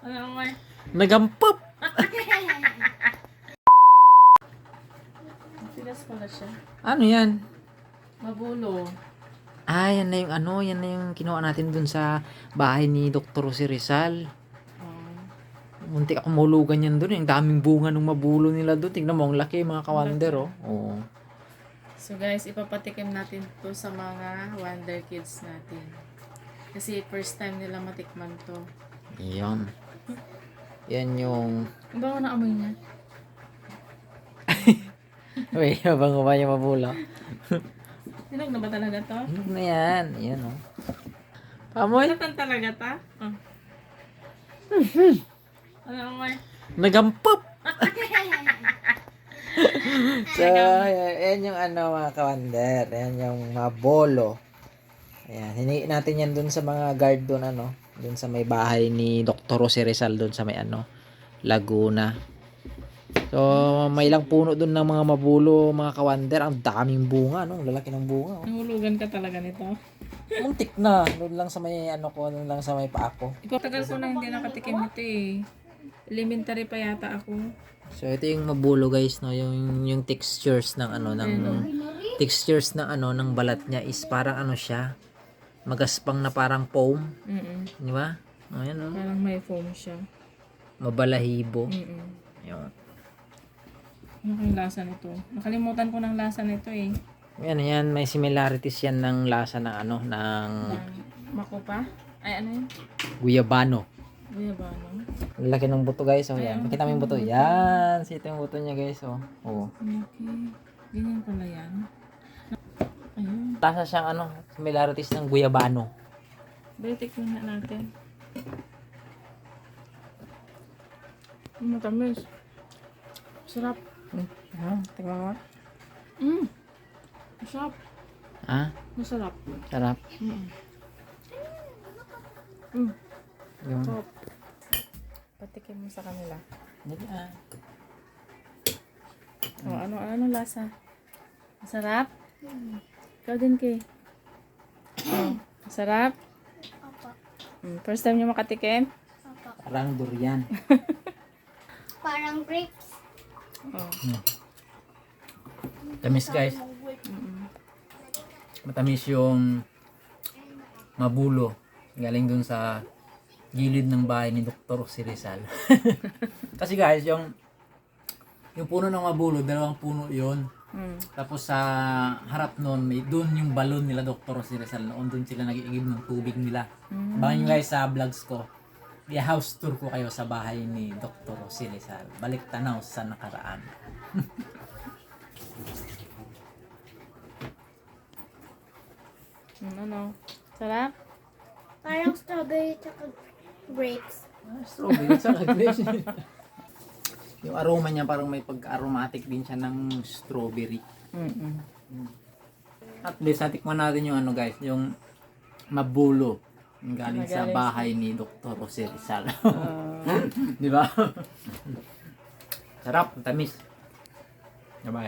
Ano nga? Nagampap! Tigas pala siya. Ano yan? Mabulo. Ah, yan na yung ano, yan na yung kinuha natin dun sa bahay ni Dr. Jose Rizal. Muntik akong mahulugan yan dun. Yung daming bunga ng mabulo nila dun. Tignan mo, ang laki mga kawander, oh. Oo. So guys, ipapatikim natin to sa mga Wonder Kids natin. Kasi first time nila matikman to. Yan. Yan yung... Ang bango na amoy niya. Uy, habang ba yung mabulo? Hinog na ba talaga to? Ano na yan? Yan, oh. Pamoy? Natan talaga ta? Oh. Ano nga? Nagampap! So, yan yung ano mga kawander. Yan yung mabolo. Ayan, hiningi natin yan dun sa mga guard dun, ano. Dun sa may bahay ni Dr. Jose Rizal dun sa may ano, Laguna. So, may ilang puno dun ng mga mabulo, mga kawander. Ang daming bunga, no? Ang lalaki ng bunga, oh. Nahulugan ka talaga nito. Muntik na. Doon lang sa may ano ko, doon lang sa may paa ko. Ikaw, tagal ko na hindi nakatikim nito eh. Elementary pa yata ako. So, ito yung mabulo, guys, no? Yung textures ng ano, ng textures ng ano, ng balat niya is parang ano siya. Magaspang na parang foam. Di ba? Ayan, oh. Parang may foam siya. Mabalahibo. Ayun. Ano kayong lasa nito? Nakalimutan ko ng lasa nito eh. Yan, may similarities yan ng lasa ng ano, ng Makupa? Ay, ano yun? guyabano. Guyabano? Ang laki ng buto, guys. Oh, yan. Makita mo yung buto. Yan. Ito yung buto niya, guys. Oh. Oh. Okay. Ganyan pala yan. Ayun. Lasa siyang ano, similarities ng guyabano. Balitik na natin. Matamis. Sarap. Tingnan mo. Masarap. Ah, Masarap. sarap. Yun. Sarap. Patikim mo sa kanila. Dali, ah. Oh, ano lasa? Masarap? Ikaw din, Kay. Oh, masarap? First time niyo makatikim? Parang durian. Parang grapes. Oh. Tamis, guys. Matamis yung mabulo. Galing dun sa gilid ng bahay ni Dr. Jose Rizal. Kasi guys, yung puno ng mabulo, dalawang puno yon. Tapos sa harap nun, may doon yung balon nila Dr. Jose Rizal. Noon doon sila nag-iigib ng tubig nila. Abangan nyo guys sa vlogs ko. I-house tour ko kayo sa bahay ni Dr. Jose Rizal. Balik tanaw sa nakaraan. Ano? Sarap? Parang strawberry tsaka grapes. Strawberry sa grapes. Yung aroma niya parang may pagka-aromatic din siya ng strawberry. At least natikman natin yung ano guys, yung mabulo. Yung galing sa bahay ni Dr. Jose Rizal. Di ba? Sarap, tamis. Diba?